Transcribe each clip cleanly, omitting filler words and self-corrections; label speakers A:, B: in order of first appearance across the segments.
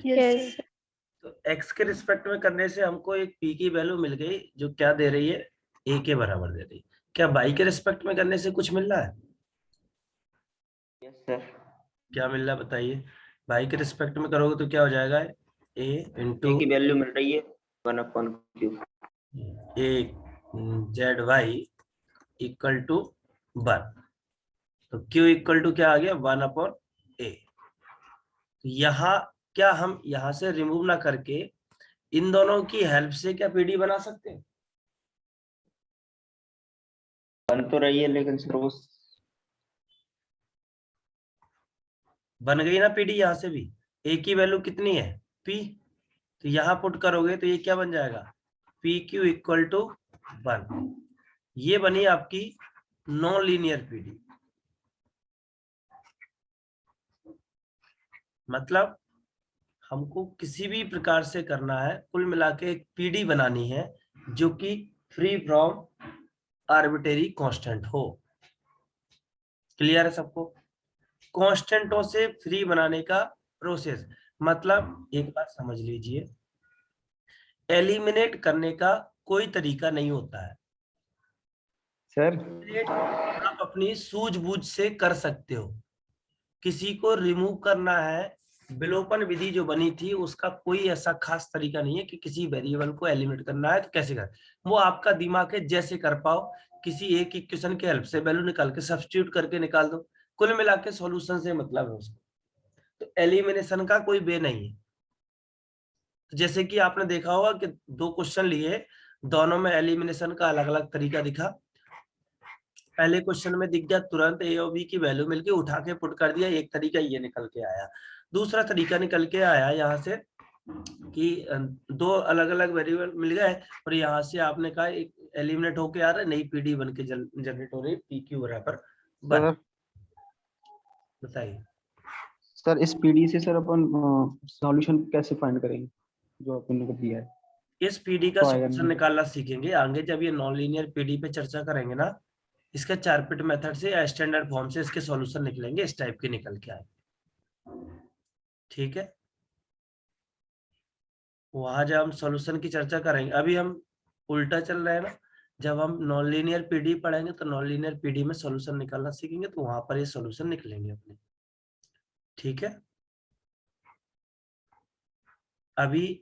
A: Yes.
B: तो x के respect में करने से हमको एक p की वैल्यू मिल गई जो क्या दे रही है, a के बराबर दे रही है। क्या y के रिस्पेक्ट में करने से कुछ मिल रहा है?
C: Yes sir.
B: क्या मिल रहा है बताइए? y के रिस्पेक्ट में करोगे तो क्या हो जाएगा, a इंटू
C: a की वैल्यू मिल रही है 1/q।
B: a zy equal to 1, तो q इक्वल टू क्या आ गया, 1/a। यहाँ क्या हम यहाँ से रिमूव ना करके इन दोनों की हेल्प से क्या पीडी बना सकते हैं?
C: बन तो रही है लेकिन सर वो
B: बन गई ना पीडी यहाँ से भी। a की वैल्यू कितनी है, p, तो यहाँ पुट करोगे तो ये क्या बन जाएगा, पी क्यू इक्वल टू 1। ये बनी आपकी नॉन लीनियर पीडी। मतलब हमको किसी भी प्रकार से करना है, कुल मिला के एक पीडी बनानी है जो कि फ्री फ्रॉम आर्बिट्रेरी कांस्टेंट हो। क्लियर है सबको? कांस्टेंटों से फ्री बनाने का प्रोसेस, मतलब एक बात समझ लीजिए, एलिमिनेट करने का कोई तरीका नहीं होता है
C: सर।
B: आप अपनी सूझबूझ से कर सकते हो। किसी को रिमूव करना है, विलोपन विधि जो बनी थी उसका कोई ऐसा खास तरीका नहीं है कि किसी वेरिएबल को एलिमिनेट करना है तो कैसे कर, वो आपका दिमाग है जैसे कर पाओ। किसी एक इक्वेशन के हेल्प से वैल्यू निकाल के सब्स्टिट्यूट करके निकाल दो, कुल मिला के सॉल्यूशन से मतलब है उसको। तो एलिमिनेशन का कोई वे नहीं है। जैसे कि आपने देखा होगा कि दो क्वेश्चन लिए, दोनों में एलिमिनेशन का अलग अलग तरीका दिखा। पहले क्वेश्चन में दिख गया तुरंत ए और बी की वैल्यू मिलके उठा के पुट कर दिया, एक तरीका ये निकल के आया। दूसरा तरीका निकल के आया यहाँ से कि दो अलग अलग वेरिएबल मिल गए और यहाँ से आपने कहा एक एलिमिनेट होके आ रहा है, नई पीडी बन के जनरेट हो रही, पी क्यू बराबर 1। बताइए
D: सर इस पीडी से सर अपन सॉल्यूशन कैसे फाइंड करेंगे जो अपन ने दिया है?
B: इस पीडी का
D: तो आएगा
B: सॉल्यूशन
D: नहीं।
B: निकालना सीखेंगे आगे जब ये नॉन लीनियर पीडी पे चर्चा करेंगे ना, इसके चारपिट मेथड से या स्टैंडर्ड फॉर्म से इसके सॉल्यूशन निकलेंगे, इस टाइप के निकल के आए। ठीक है, वहां जब हम सॉल्यूशन की चर्चा करेंगे, अभी हम उल्टा चल रहे हैं ना, जब हम नॉन लीनियर पीडी पढ़ेंगे तो नॉन लीनियर पीडी में सॉल्यूशन निकालना सीखेंगे, तो वहां पर ये सॉल्यूशन निकलेंगे अपने। ठीक है, अभी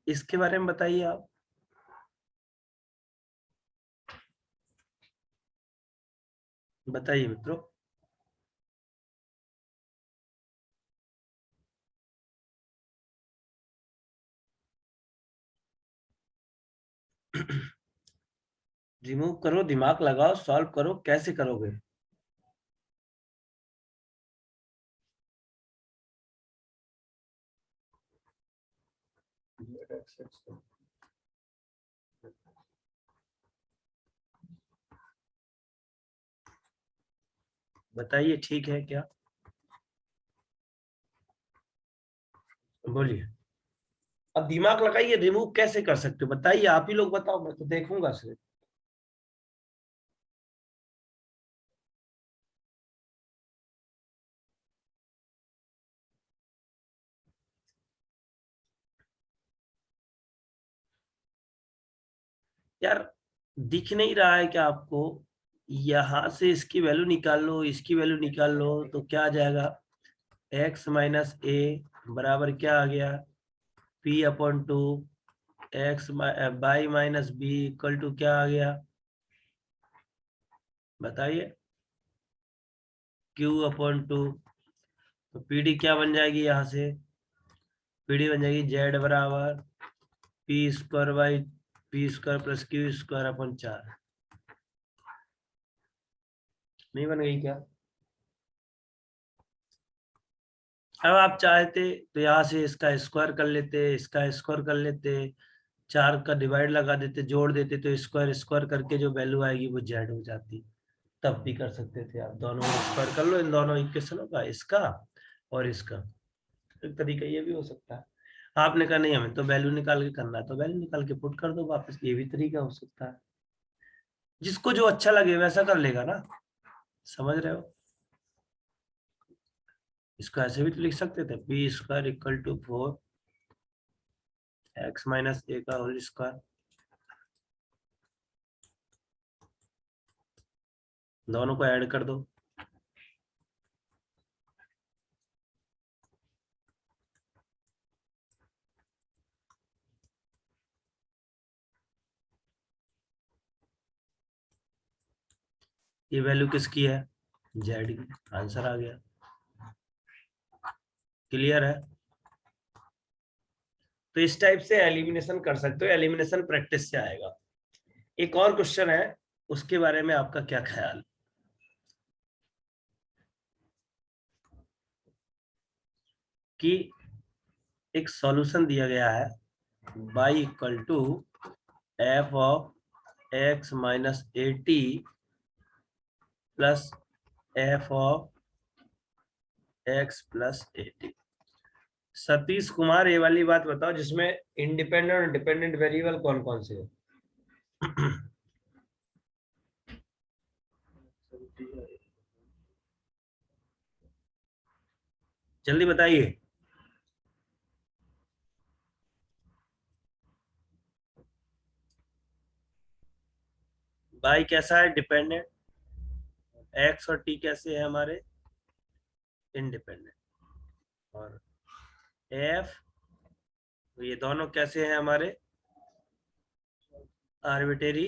B: इसके बारे में बताइए आप। बताइए मित्रों। रिमूव करो, दिमाग लगाओ, सॉल्व करो, कैसे करोगे? बताइए, ठीक है क्या? बोलिए, अब दिमाग लगाइए, रिमूव कैसे कर सकते हो बताइए, आप ही लोग बताओ, मैं तो देखूंगा सिर्फ। यार दिख नहीं रहा है क्या आपको? यहां से इसकी वैल्यू निकाल लो, इसकी वैल्यू निकाल लो, तो क्या आ जाएगा, x माइनस ए बराबर क्या आ गया, p upon 2, X by minus B equal to क्या आ गया, बताइए, q अपॉन 2। तो पीडी क्या बन जाएगी, यहाँ से पीडी बन जाएगी z बराबर P square by P square plus Q square upon 4। नहीं बन गई क्या? अब आप चाहते तो यहाँ से इसका स्क्वायर कर लेते, इसका स्क्वायर कर लेते, 4 का डिवाइड लगा देते, जोड़ देते, तो स्क्वायर स्क्वायर करके जो वैल्यू आएगी वो जेड हो जाती। तब भी कर सकते थे आप, दोनों स्क्वायर कर लो इन दोनों इक्वेशनों का, इसका और इसका। एक तरीका ये भी हो सकता है। आपने कहा नहीं हमें तो वैल्यू निकाल के करना है, तो वैल्यू निकाल के पुट कर दो वापस, ये भी तरीका हो सकता है। जिसको जो अच्छा लगे वैसा कर लेगा ना, समझ रहे हो? इसको ऐसे भी तो लिख सकते थे, P square equal to 4 x minus A का होल स्क्वायर, दोनों को ऐड कर दो, ये वैल्यू किसकी है, z की, आंसर आ गया। क्लियर है? तो इस टाइप से एलिमिनेशन कर सकते हो, एलिमिनेशन प्रैक्टिस से आएगा। एक और क्वेश्चन है, उसके बारे में आपका क्या ख्याल? कि एक सॉल्यूशन दिया गया है y equal to F of X minus A T plus F of X plus A T. Satish Kumar, ये वाली बात बताओ जिसमें इंडिपेंडेंट और डिपेंडेंट वेरिएबल कौन कौन से हैं? जल्दी बताइए। y कैसा है, डिपेंडेंट, x और t कैसे है हमारे, इंडिपेंडेंट, और f, ये दोनों कैसे हैं हमारे, आर्बिट्रेरी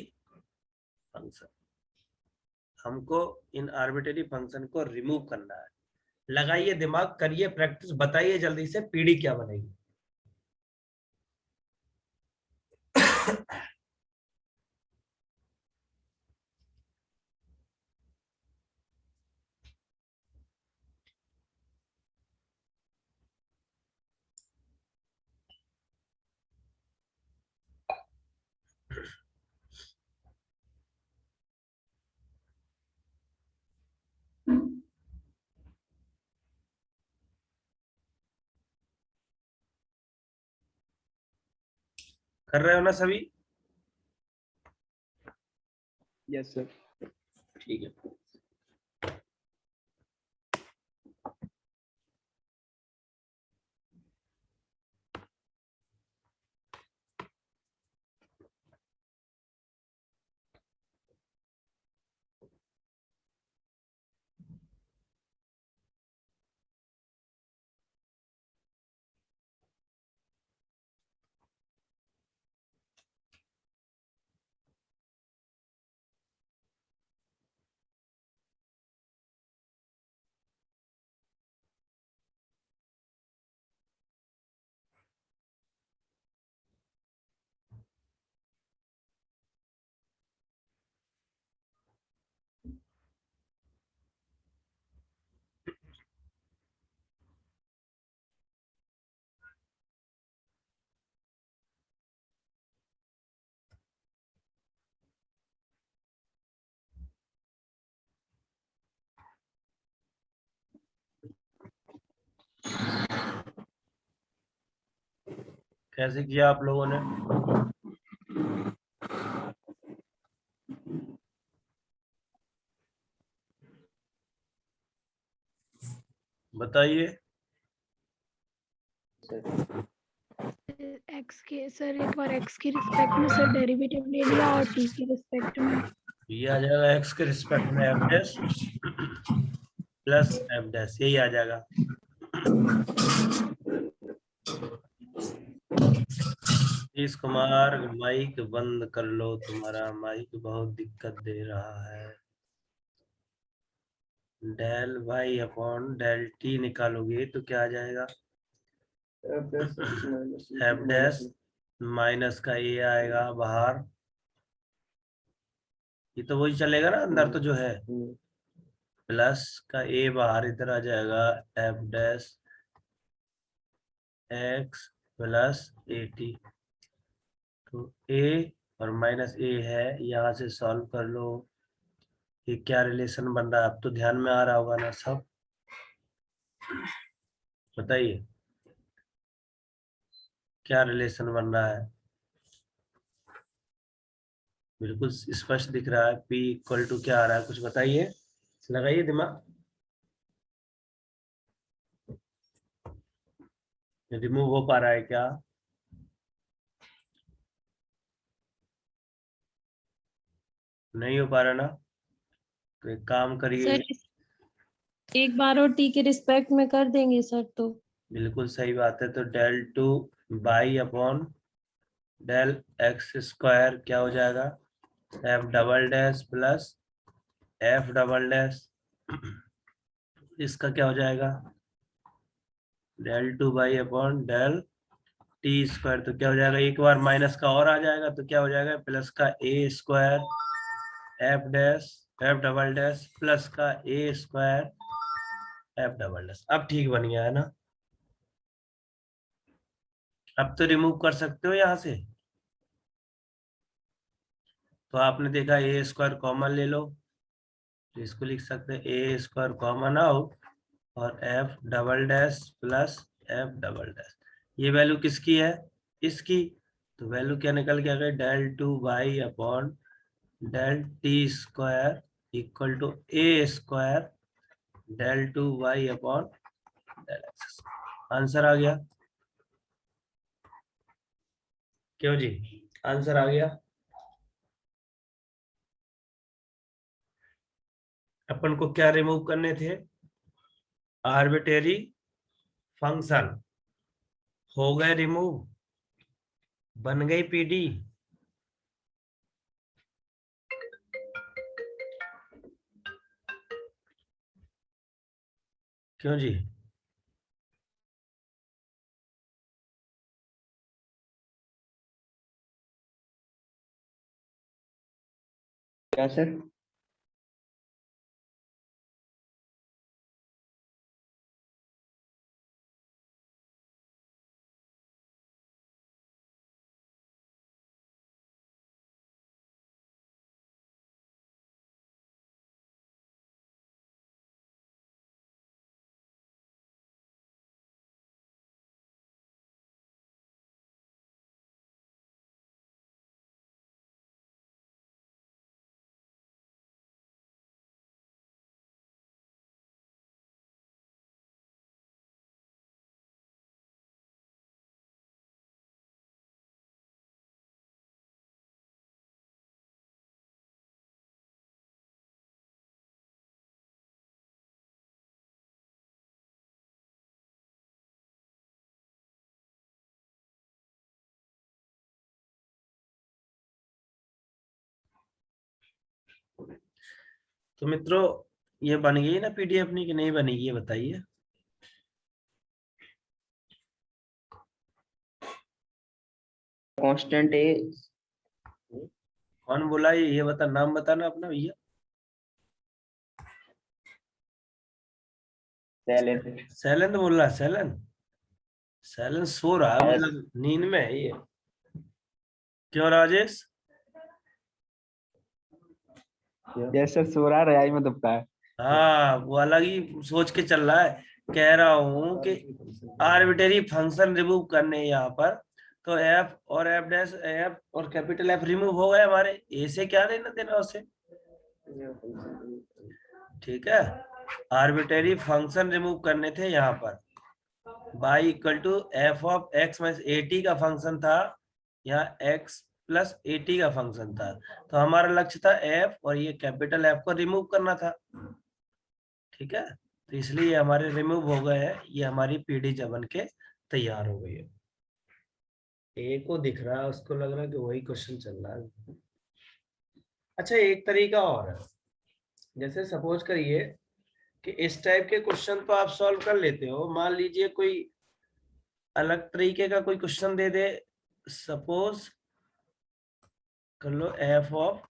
B: फंक्शन। हमको इन आर्बिट्रेरी फंक्शन को रिमूव करना है। लगाइए दिमाग, करिए प्रैक्टिस, बताइए जल्दी से पीडी क्या बनेगी। कर रहे हो ना सभी?
D: Yes sir.
B: ठीक है। कैसे किया आप लोगों ने? बताइए।
A: एक्स के सर, एक बार एक्स के रिस्पेक्ट में सर डेरिवेटिव ले लिया और टी के रिस्पेक्ट में।
B: ये आ जाएगा एक्स के रिस्पेक्ट में F dash plus F dash, यही आ जाएगा। सतीश कुमार, माइक बंद कर लो, तुम्हारा माइक बहुत दिक्कत दे रहा है। Del Y upon del T निकालोगे तो क्या आ जाएगा, एफ डैश माइनस का ए आएगा बाहर, ये तो वही चलेगा ना, अंदर तो जो है, प्लस का ए बाहर इधर आ जाएगा, F dash x plus A T. तो ए और माइनस ए है, यहाँ से सॉल्व कर लो। ये क्या रिलेशन बन रहा है, अब तो ध्यान में आ रहा होगा ना सब? बताइए क्या रिलेशन बन रहा है? बिल्कुल स्पष्ट दिख रहा है। P इक्वल टू क्या आ रहा है, कुछ बताइए, लगाइए दिमाग। रिमूव हो पा रहा है क्या? नहीं हो पा रहा ना, तो एक काम करिए।
E: सर एक बार और टी के रिस्पेक्ट में कर देंगे सर तो।
B: बिल्कुल सही बात है। तो del two by upon del X square क्या हो जाएगा, F double dash plus F double dash, इसका क्या हो जाएगा, del two by upon del T square. तो क्या हो जाएगा, एक बार माइनस का और आ जाएगा तो क्या हो जाएगा, प्लस का A square F dash F double dash plus का A square F double dash. अब ठीक बन गया है ना। अब तो रिमूव कर सकते हो यहां से। तो आपने देखा ए स्क्वायर कॉमन ले लो, तो इसको लिख सकते हैं ए स्क्वायर कॉमन आउट और F double dash plus F double dash. ये वैल्यू किसकी है, इसकी। तो वैल्यू क्या निकल के आ गई, del two by upon del T square equal to A square del two Y upon del X. Answer आ गया, क्यों जी, आंसर आ गया। अपन को क्या रिमूव करने थे, आर्बिट्रेरी फंक्शन, हो गए रिमूव, बन गई पीडी। क्यों जी,
C: क्या सर?
B: तो मित्रों ये बन गई ना पीडीएफ अपनी कि नहीं बनेगी, ये बताइए।
C: कांस्टेंट ए
B: कौन बोला ये बता, नाम बताना अपना भैया।
C: सैलेंट
B: सैलन बोल रहा है, सैलन, सैलन सो रहा है, मतलब नींद में है ये। क्यों राजेश,
D: यस सर, सो रहा है में दबता है।
B: हाँ वो अलग ही सोच के चल रहा है। कह रहा हूं कि आर्बिट्रेरी फंक्शन रिमूव करने यहाँ पर, तो एफ और एफ डैश एफ और कैपिटल एफ रिमूव हो गए हमारे, ए से क्या लेना देना उसे, ठीक है। आर्बिट्रेरी फंक्शन रिमूव करने थे यहाँ पर, Y equal to F of X minus A T का फंक्शन था, यहाँ एक्स प्लस ए टी का फंक्शन था। तो हमारा लक्ष्य था एफ और ये कैपिटल एफ को रिमूव करना था, ठीक है। तो इसलिए ये हमारे रिमूव हो गए हैं, ये हमारी पीडी जब बन के तैयार हो गई है। ए को दिख रहा है, उसको लग रहा है कि वही क्वेश्चन चल रहा है। अच्छा एक तरीका और है, जैसे सपोज करिए कि इस टाइप के क्वेश्चन तो आप सॉल्व कर लेते हो, मान लीजिए कोई अलग तरीके का कोई क्वेश्चन दे दे, सपोज कर लो F of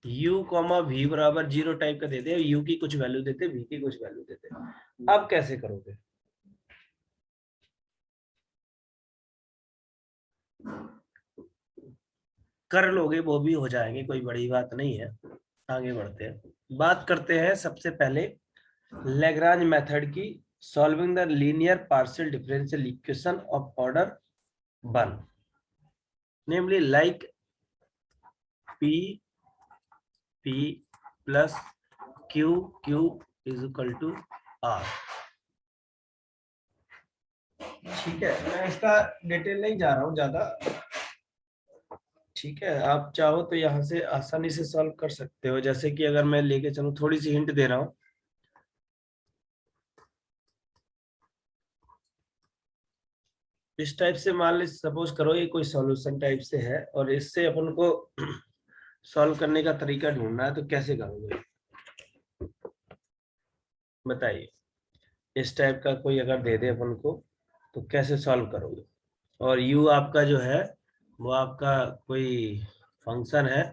B: u comma V बराबर 0 टाइप का दे दे, u की कुछ वैल्यू देते, v की कुछ वैल्यू देते, अब कैसे करोगे, कर लोगे वो भी हो जाएंगे, कोई बड़ी बात नहीं है। आगे बढ़ते हैं, बात करते हैं सबसे पहले लैग्रांज मेथड की, solving the linear partial differential equation of order 1, namely like p p plus q q is equal to r। ठीक है, मैं इसका डिटेल नहीं जा रहा हूं ज्यादा, ठीक है, आप चाहो तो यहाँ से आसानी से सॉल्व कर सकते हो। जैसे कि अगर मैं लेके चलूं, थोड़ी सी हिंट दे रहा हूँ। इस टाइप से मान ली, सपोज करो ये कोई सॉल्यूशन टाइप से है और इससे अपन को सॉल्व करने का तरीका ढूंढना है, तो कैसे करोगे बताइए। इस टाइप का कोई अगर दे दे अपन को तो कैसे सॉल्व करोगे। और u आपका जो है वो आपका कोई फंक्शन है,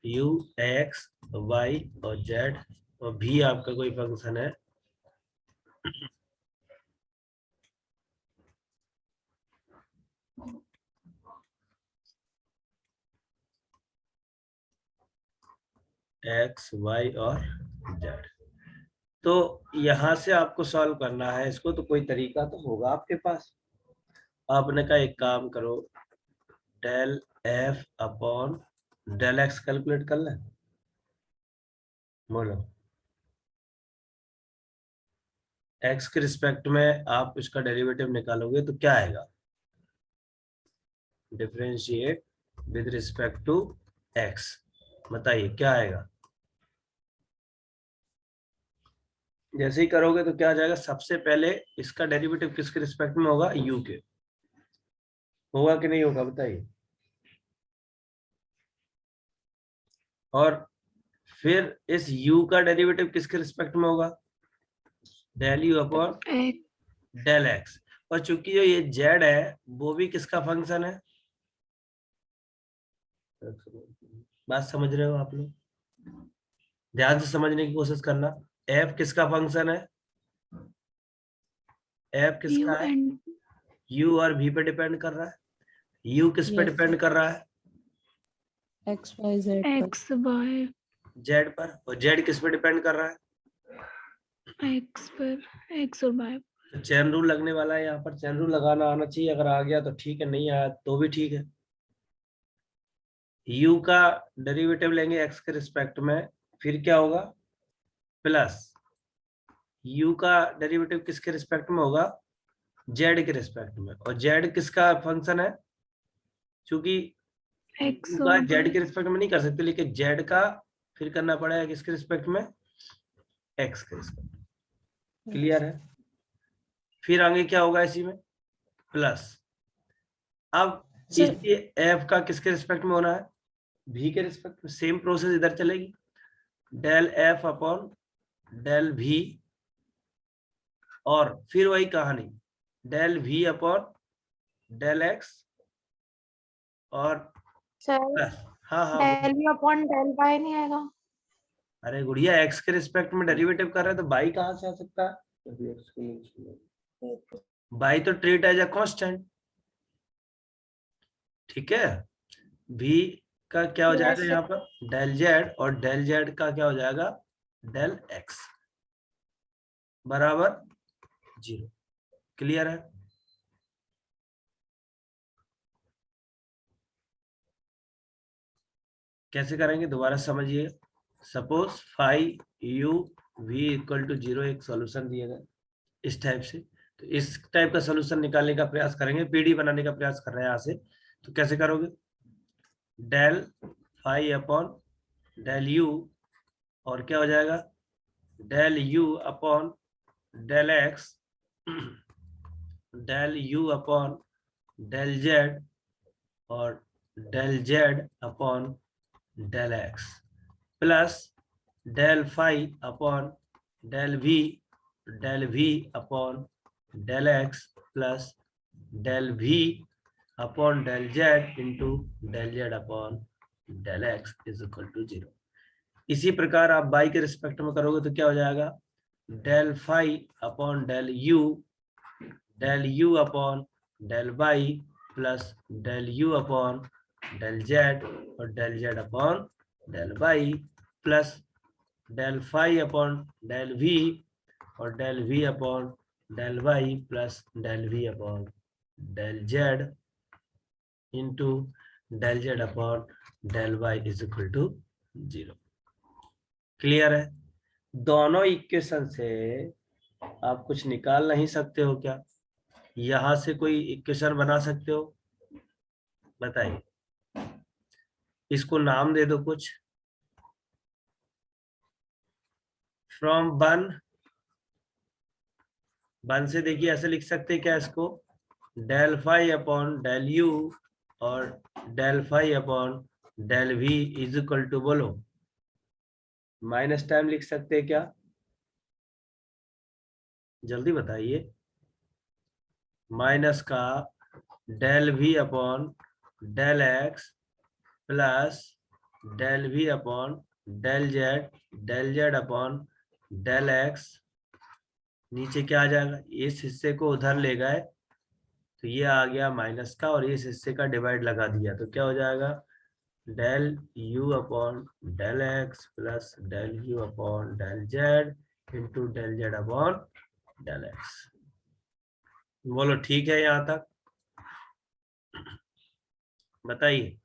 B: u x y और z, और v आपका कोई फंक्शन है x y और z। तो यहां से आपको सॉल्व करना है इसको, तो कोई तरीका तो होगा आपके पास। आपने कहा एक काम करो, del f upon del x calculate कर लें। बोलो, x के रिस्पेक्ट में आप इसका डेरिवेटिव निकालोगे तो क्या आएगा, differentiate with respect to x, बताइए क्या आएगा। जैसे ही करोगे तो क्या आ जाएगा, सबसे पहले इसका डेरिवेटिव किसके रिस्पेक्ट में होगा, u के। होगा कि नहीं होगा बताइए। और फिर इस u का डेरिवेटिव किसके रिस्पेक्ट में होगा, del u upon del x। और चूंकि जो ये z है वो भी किसका फंक्शन है, बात समझ रहे हो आप लोग, ध्यान से समझने की कोशिश करना। f किसका फंक्शन है, f किसका है, u और v पे डिपेंड कर रहा है। u किस पे
E: Yes.
B: डिपेंड कर रहा है,
E: x y z पर।
A: x y
B: z पर। और z किस पे डिपेंड कर रहा है,
A: x पर, x और y।
B: तो चेन रूल लगने वाला है यहाँ पर। चेन रूल लगाना आना चाहिए, अगर आ गया तो ठीक है, नहीं आया तो भी ठीक है। u का डेरिवेटिव लेंगे x के रिस्पेक्ट में, फिर क्या होगा, प्लस u का डेरिवेटिव किसके रिस्पेक्ट में होगा, z के रिस्पेक्ट में। और z किसका फंक्शन है, क्योंकि
A: x
B: u का
A: और
B: z
A: y।
B: के रिस्पेक्ट में नहीं कर सकते, लेकिन z का फिर करना पड़ेगा किसके रिस्पेक्ट में, x के रिस्पेक्ट। क्लियर है। फिर आगे क्या होगा इसी में, प्लस। अब
E: सर
B: इसी f का किसके रिस्पेक्ट में होना है, v के रिस्पेक्ट में। सेम प्रोसेस इधर चलेगी, del f upon del v, और फिर वही कहानी, del v upon del x और
F: सर
B: प्लस। हाँ हाँ
F: del v upon del y नहीं आएगा।
B: अरे गुड़िया, x के रिस्पेक्ट में डेरिवेटिव कर रहे हैं तो y कहाँ से आ सकता है, y तो ट्रीट एज अ कांस्टेंट। ठीक है, v का क्या हो जाएगा यहाँ पर, डेल z, और डेल z का क्या हो जाएगा, डेल x बराबर 0। क्लियर है। कैसे करेंगे दोबारा समझिए। Suppose phi u v equal to 0 एक सॉल्यूशन दिया गया इस टाइप से, तो इस टाइप का सॉल्यूशन निकालने का प्रयास करेंगे, पीडी बनाने का प्रयास कर रहे हैं यहाँ से। तो कैसे करोगे, del phi upon del u, और क्या हो जाएगा, del u upon del x, del u upon del z, और del z upon del x, plus del phi upon del v upon del x, plus del v upon del z into del z upon del x is equal to 0। इसी प्रकार आप y के respect में करोगे तो क्या हो जाएगा, del phi upon del u upon del y, plus del u upon del z और del z upon del y, plus del phi upon del v और del v upon del y, plus del v upon del z into del z upon del y is equal to 0। Clear है। दोनों equation से आप कुछ निकाल नहीं सकते हो क्या, यहां से कोई इक्वेशन बना सकते हो, बताइए। इसको नाम दे दो कुछ। फ्रॉम वन, वन से देखिए ऐसे लिख सकते हैं क्या इसको, del phi upon del you और del phi upon del V is equal to, बोलो माइनस टाइम लिख सकते हैं क्या, जल्दी बताइए। माइनस का del V upon del x plus del V upon del Z upon del X, नीचे क्या आ जाएगा, इस हिस्से को उधर ले गए तो ये आ गया माइनस का, और इस हिस्से का डिवाइड लगा दिया तो क्या हो जाएगा, del u upon del x plus del u upon del z into del Z upon del x. बोलो ठीक है यहाँ तक, बताइए।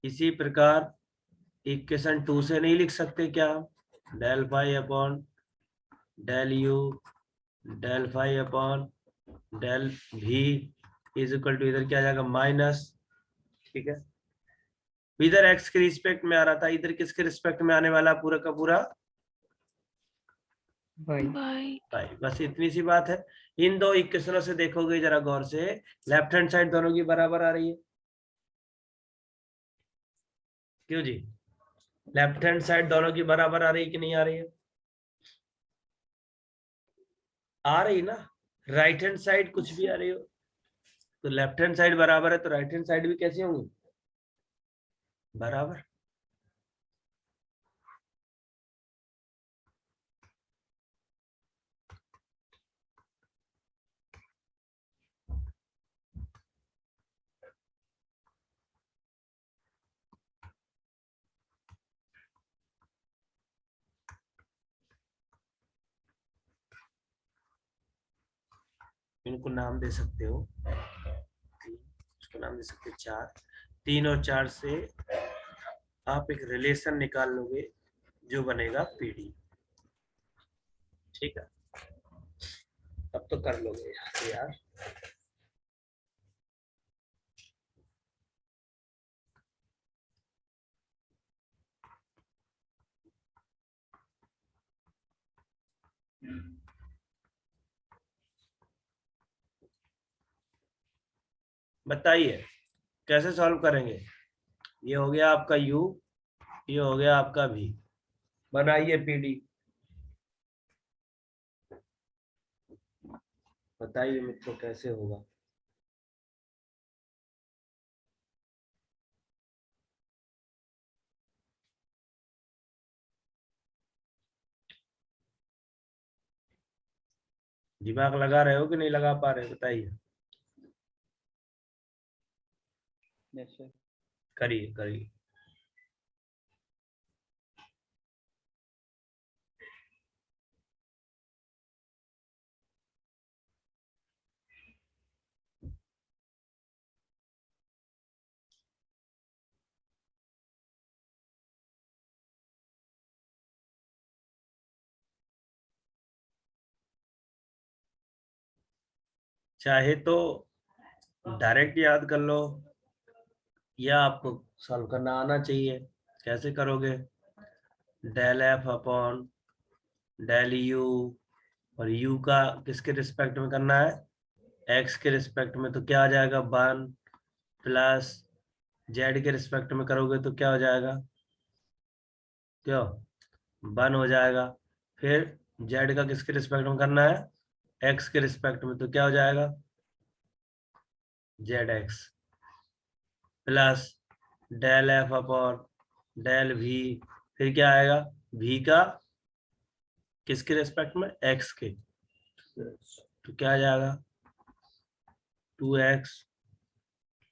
B: इसी प्रकार इक्वेशन 2 से नहीं लिख सकते क्या, del phi upon del you del phi upon del v is equal to, इधर क्या आ जाएगा माइनस, ठीक है। इधर एक्स के रिस्पेक्ट में आ रहा था, इधर किसके रिस्पेक्ट में आने वाला पूरा का पूरा,
A: बाय
B: भाई। बस इतनी सी बात है। इन दो इक्वेशनों से देखोगे जरा गौर से, लेफ्ट हैंड साइड दोनों की बराबर आ रही है, क्यों जी, लेफ्ट हैंड साइड दोनों की बराबर आ रही है कि नहीं आ रही है, आ रही ना। राइट हैंड साइड कुछ भी आ रही हो तो लेफ्ट हैंड साइड बराबर है, तो राइट हैंड साइड भी कैसे होंगी, बराबर। इनको नाम दे सकते हो, इसको नाम दे सकते हो 4, 3 और 4 से आप एक रिलेशन निकाल लोगे जो बनेगा पीडी, ठीक है। अब तो कर लोगे यहाँ से यार। बताइए कैसे सॉल्व करेंगे। ये हो गया आपका u, ये हो गया आपका v, बनाइए पीडी, बताइए मित्रों कैसे होगा। दिमाग लगा रहे हो कि नहीं लगा पा रहे, बताइए।
D: Yes sir.
B: करिए करिए। चाहे तो डायरेक्ट याद कर लो या आपको सॉल्व करना आना चाहिए। कैसे करोगे, del F upon del you, और u का किसके रिस्पेक्ट में करना है, x के रिस्पेक्ट में, तो क्या आ जाएगा 1 प्लस z के रिस्पेक्ट में करोगे तो क्या हो जाएगा, क्यों 1 हो जाएगा। फिर z का किसके रिस्पेक्ट में करना है, x के रिस्पेक्ट में, तो क्या हो जाएगा zx plus del F upon del v, फिर क्या आएगा v का किसके रिस्पेक्ट में, x के, तो क्या आ जाएगा 2x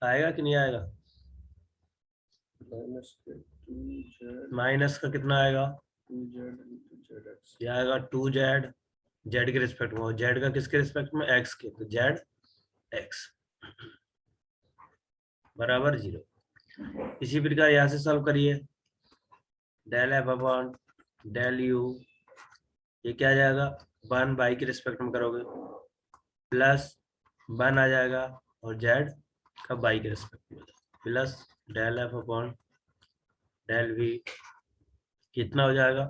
B: आएगा कि नहीं आएगा, माइनस का कितना आएगा, ये आएगा 2z, z के रिस्पेक्ट में, z का किसके रिस्पेक्ट में, x के, तो zx बराबर 0। इसी प्रकार यहाँ से सॉल्व करिए, del F upon del u, ये क्या आ जाएगा 1 बाई के रिस्पेक्ट में करोगे प्लस 1 आ जाएगा, और z का बाई के रिस्पेक्ट में plus del F upon del v कितना हो जाएगा,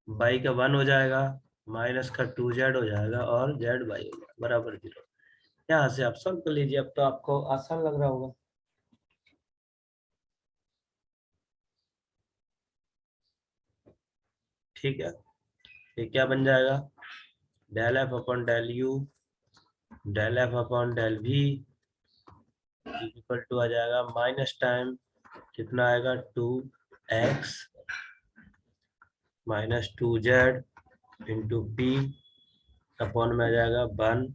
B: बाई का 1 हो जाएगा, माइनस का 2z हो जाएगा और z बाई हो जाएगा बराबर 0। यहाँ से आप सॉल्व कर लीजिए, अब तो आपको आसान लग रहा होगा। ठीक है, ये क्या बन जाएगा, del F upon del you del F upon del V equal to आ जाएगा माइनस टाइम कितना आएगा 2x minus 2z into P upon में आ जाएगा 1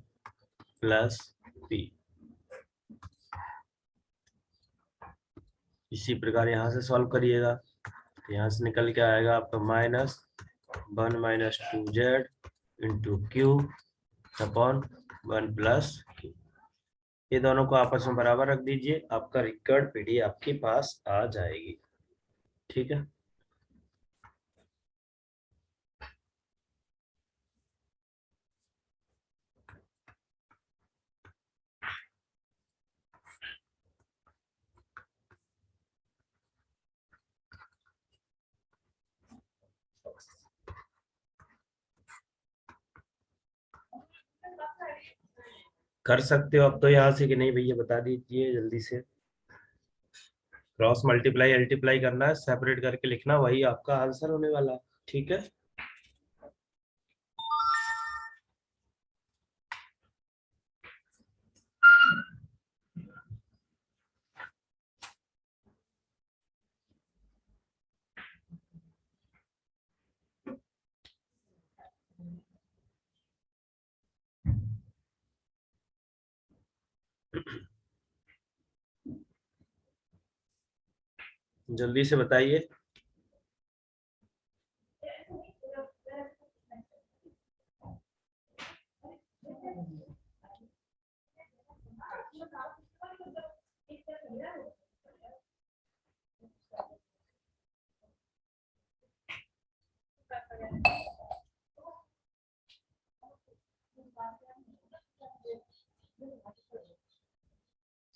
B: प्लस पी। इसी प्रकार यहाँ से सॉल्व करिएगा, यहाँ से निकल के आएगा आपका minus 1 minus 2z into Q upon 1 plus Q. ये दोनों को आपस में बराबर रख दीजिए, आपका रिकॉर्ड पीडी आपके पास आ जाएगी। ठीक है, कर सकते हो अब तो यहाँ से कि नहीं भैया बता दीजिए जल्दी से। क्रॉस मल्टीप्लाई अल्टीप्लाई करना है, सेपरेट करके लिखना, वही आपका आंसर होने वाला है। ठीक है, जल्दी से बताइए।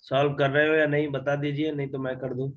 B: सॉल्व कर रहे हो या नहीं बता दीजिए, नहीं तो मैं कर दूं।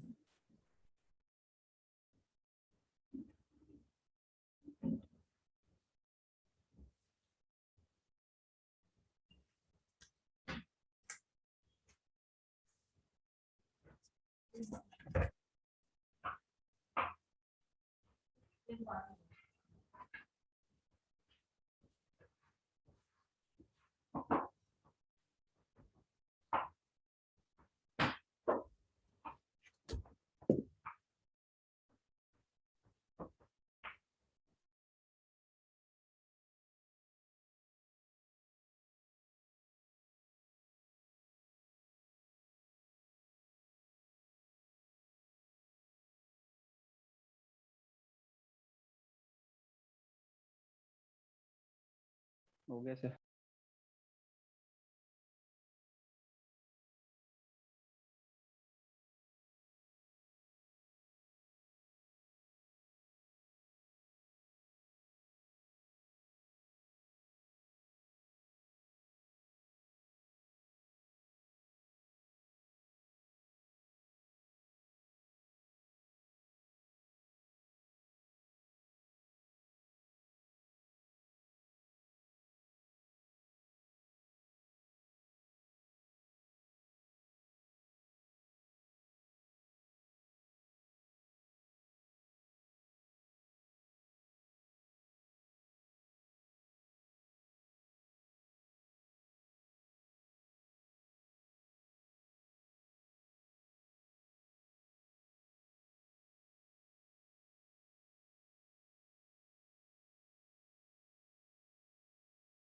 D: हो गया सर।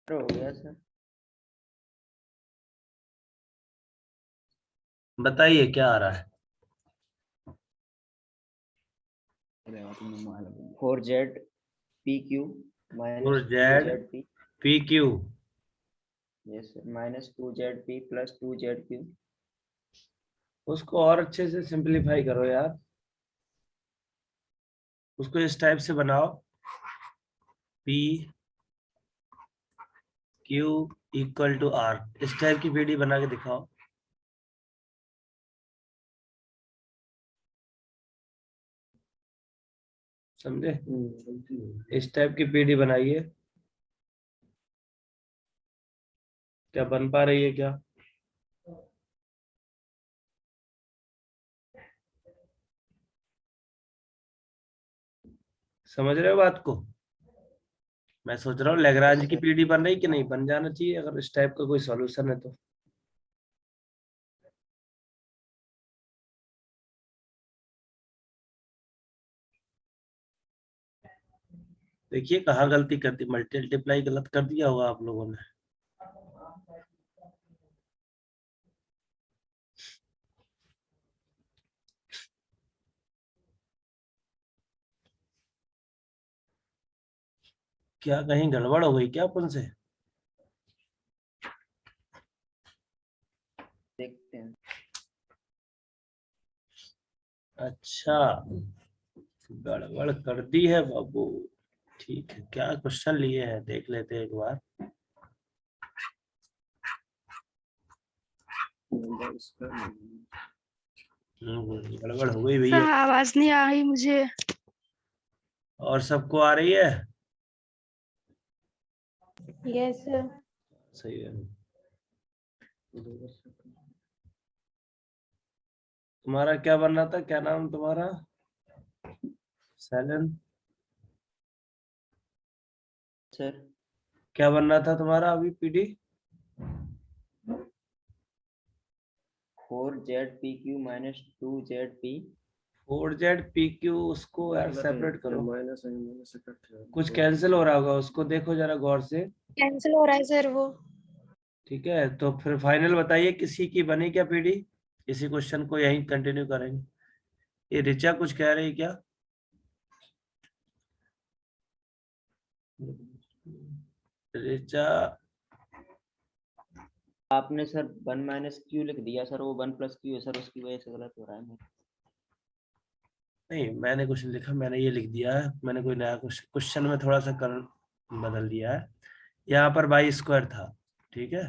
C: हो गया सर।
B: बताइए क्या आ रहा है।
C: 4z pq minus
B: 4z
C: 2zp
B: P Q,
C: yes sir, minus 2zp plus 2zq
B: उसको और अच्छे से सिंपलीफाई करो यार, उसको इस टाइप से बनाओ, P Q equal to R, इस टाइप की पीडी बना के दिखाओ। समझे? इस टाइप की पीडी बनाइए। क्या बन पा रही है क्या? समझ रहे हो बात को? मैं सोच रहा हूँ लैग्रांज की पीडी बन रही कि नहीं, बन जाना चाहिए अगर इस टाइप का कोई सॉल्यूशन है तो। देखिए कहाँ गलती कर दी, मल्टीप्लाई गलत कर दिया होगा आप लोगों ने। क्या कहीं गड़बड़ हो गई क्या अपन से?
C: देखते हैं।
B: अच्छा, गड़बड़ कर दी है बाबू। ठीक है, क्या क्वेश्चन लिए हैं देख लेते हैं एक बार। गड़बड़ हो गई
A: सर
B: भैया।
A: आवाज नहीं आ रही मुझे।
B: और सबको आ रही है?
E: Yes sir.
B: सही है। तुम्हारा क्या बनना था, क्या नाम तुम्हारा? सैलन।
C: सर
B: क्या बनना था तुम्हारा अभी PD?
C: 4ZPQ minus 2ZP
B: 4ZPQ, उसको यार सेपरेट करो, कुछ कैंसिल हो रहा होगा, उसको देखो जरा गौर से।
A: कैंसिल हो रहा है सर वो।
B: ठीक है, तो फिर फाइनल बताइए किसी की बनी क्या पीडी? इसी क्वेश्चन को यहीं कंटिन्यू करेंगे। ये रिचा कुछ कह रही क्या? रिचा
C: आपने सर 1 minus Q लिख दिया सर, वो 1 plus Q है सर, उसकी वजह से गलत हो रहा है मेरा।
B: नहीं, मैंने कुछ नहीं लिखा, मैंने ये लिख दिया है, मैंने कोई नया क्वेश्चन में थोड़ा सा कर बदल दिया है। यहाँ पर बाई स्क्वायर था, ठीक है।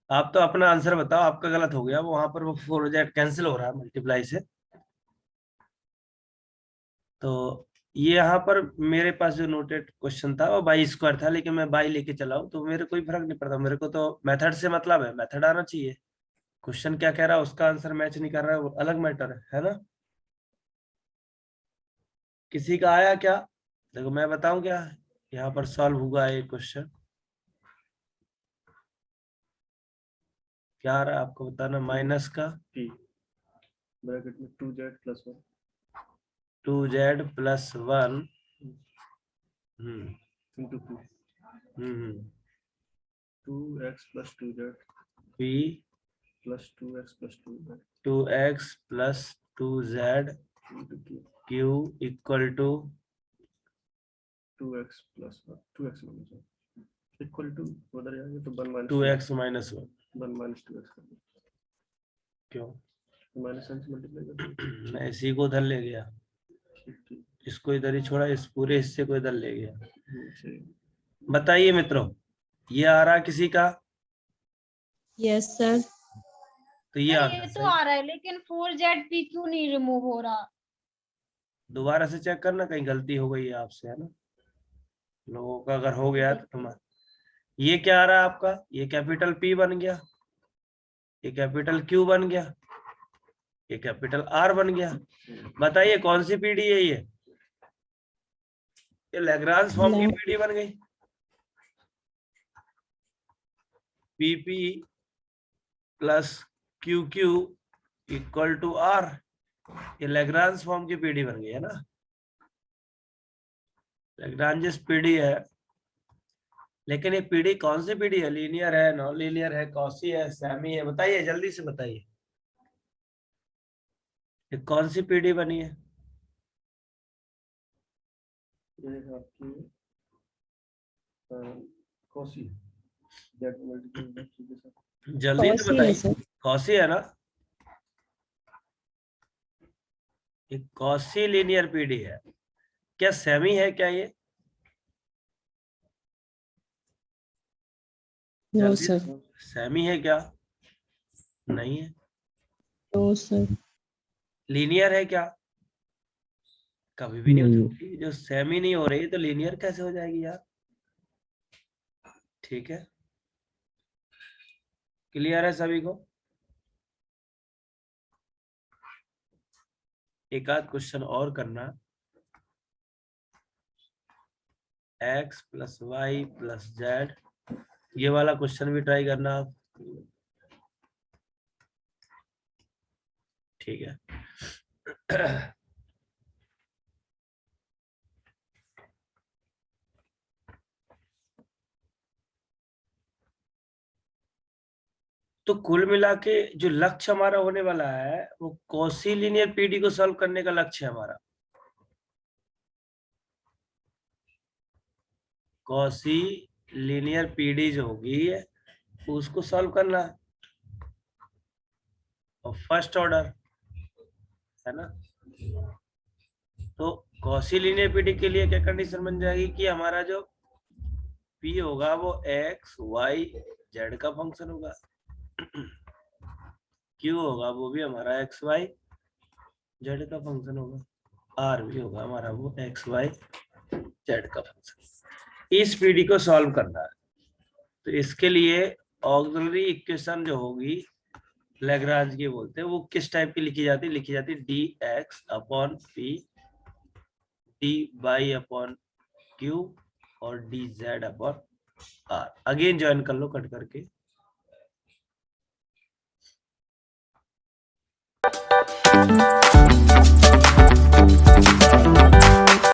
B: आप तो अपना आंसर बताओ, आपका गलत हो गया, वहां पर वो 4Z कैंसिल हो रहा है मल्टीप्लाई से। तो ये यहाँ पर मेरे पास जो नोटेड क्वेश्चन था वो बाई स्क्वायर था, लेकिन मैं बाई लेके चला हूँ, तो मेरे कोई फर्क नहीं पड़ता, मेरे को तो मेथड से मतलब है, मेथड आना चाहिए। क्वेश्चन क्या कह रहा है उसका आंसर मैच नहीं कर रहा है, वो अलग मैटर है ना। किसी का आया क्या? देखो मैं बताऊं क्या, यहाँ पर सॉल्व हुआ एक क्वेश्चन। क्या आ रहा है आपको बताना? माइनस का
G: ब्रैकेट में 2Z plus 1
B: 2Z plus 1
G: into 2 2x plus 2Z
B: p
G: plus 2x plus 2Z
B: 2x plus 2Z
G: into Q
B: q equal to
G: 2x plus 1 2x minus 1 equal to उधर जाएंगे तो 1 minus
B: 2x minus 1।
G: 1 minus 2x कर दो,
B: क्यों?
G: Minus sign से multiply कर दो।
B: मैं इसी को उधर ले गया,
G: ठीक
B: इसको इधर ही छोड़ा, इस पूरे हिस्से को इधर ले गया।
G: सही।
B: बताइए मित्रों, ये आ रहा किसी का?
E: Yes sir.
B: तो ये आ
H: ये
B: गया
H: तो
B: सही।
H: आ रहा है, लेकिन 4ZP क्यों नहीं रिमूव हो रहा?
B: दोबारा से चेक करना, कहीं गलती हो गई है आपसे, है ना। लोगों का अगर हो गया तो तुम्हारा ये क्या आ रहा है आपका? ये कैपिटल P बन गया, ये कैपिटल Q बन गया, ये कैपिटल R बन गया। बताइए कौन सी पीडी है ये? लैग्रांज फॉर्म की पीडी बन गई। PP plus QQ equal to R, ये लैग्रांज फॉर्म की पीडी बन गई है ना। लैग्रांज पीडी है, लेकिन ये पीडी कौन सी पीडी है? लीनियर है, नॉन लीनियर है, कॉसी है, सेमी है? बताइए जल्दी से बताइए, ये कौन सी पीडी बनी है?
G: ये आपकी कॉसी जेड मल्टीप्लाई के साथ
B: जल्दी से बताइए। कॉसी है ना, ये कॉसी लीनियर पीडी है। क्या सेमी है क्या ये?
E: नो
B: जल्दी
E: सर।
B: सेमी है क्या? नहीं है।
E: No sir.
B: लीनियर है क्या? कभी भी नहीं हो
D: नहीं।
B: सकती। जो सेमी नहीं हो रही तो लीनियर कैसे हो जाएगी यार? ठीक है, क्लियर है सभी को? एक आध क्वेश्चन और करना। x plus y plus z, ये वाला क्वेश्चन भी ट्राई करना आप। ठीक है। तो कुल मिला के जो लक्ष्य हमारा होने वाला है वो कॉसी लीनियर पीडी को सॉल्व करने का लक्ष्य है हमारा। कॉसी लीनियर पीडी जो होगी उसको सॉल्व करना है, और फर्स्ट ऑर्डर है ना। तो कॉसी लीनियर पीडी के लिए क्या कंडीशन बन जाएगी कि हमारा जो पी होगा वो एक्स वाई जेड का फंक्शन होगा, क्यू होगा वो भी हमारा एक्स वाई जेड का फंक्शन होगा, आर भी होगा हमारा वो एक्स वाई जेड का फंक्शन। इस पीडी को सॉल्व करना है। तो इसके लिए ऑक्सिलरी इक्वेशन जो होगी लैग्रांज की बोलते हैं, वो किस टाइप की लिखी जाती है? लिखी जाती है D X upon P D Y upon Q और D Z upon R. Again join कर लो कट करके।